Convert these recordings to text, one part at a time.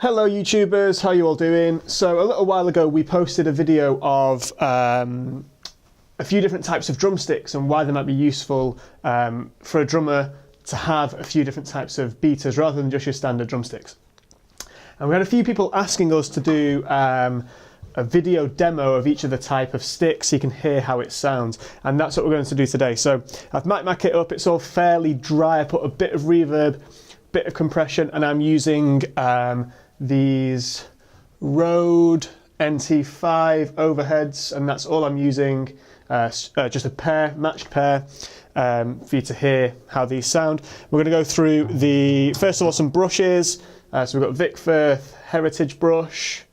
Hello YouTubers, how you all doing? So a little while ago we posted a video of a few different types of drumsticks and why they might be useful for a drummer to have a few different types of beaters rather than just your standard drumsticks. And we had a few people asking us to do a video demo of each of the type of sticks so you can hear how it sounds, and that's what we're going to do today. So I've mic'd my kit up, it's all fairly dry. I put a bit of reverb, bit of compression, and I'm using these Rode NT5 overheads, and that's all I'm using, just a pair, matched pair, for you to hear how these sound. We're going to go through first of all, some brushes. So we've got Vic Firth Heritage brush,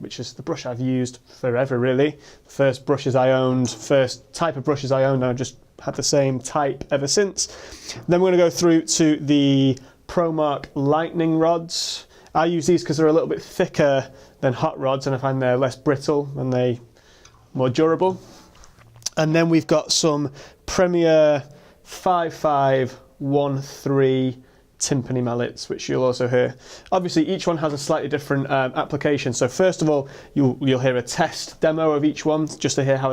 which is the brush I've used forever really. First brushes I owned, first type of brushes I owned, and I've just had the same type ever since. Then we're going to go through to the Promark lightning rods. I use these because they're a little bit thicker than hot rods, and I find they're less brittle and they're more durable. And then we've got some Premier 5513 Timpani mallets, which you'll also hear. Obviously each one has a slightly different application. So first of all, you'll hear a test demo of each one just to hear how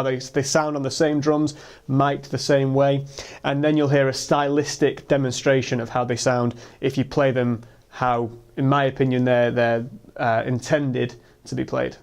they sound on the same drums, mic'd the same way, and then you'll hear a stylistic demonstration of how they sound if you play them how, in my opinion, they're intended to be played.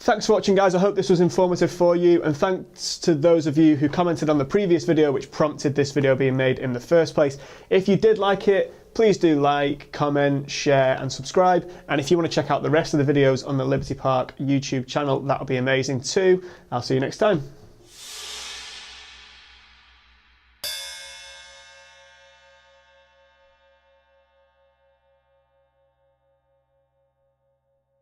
Thanks for watching, guys. I hope this was informative for you, and thanks to those of you who commented on the previous video which prompted this video being made in the first place. If you did like it, please do like, comment, share and subscribe, and if you want to check out the rest of the videos on the Liberty Park YouTube channel, that'll be amazing too. I'll see you next time.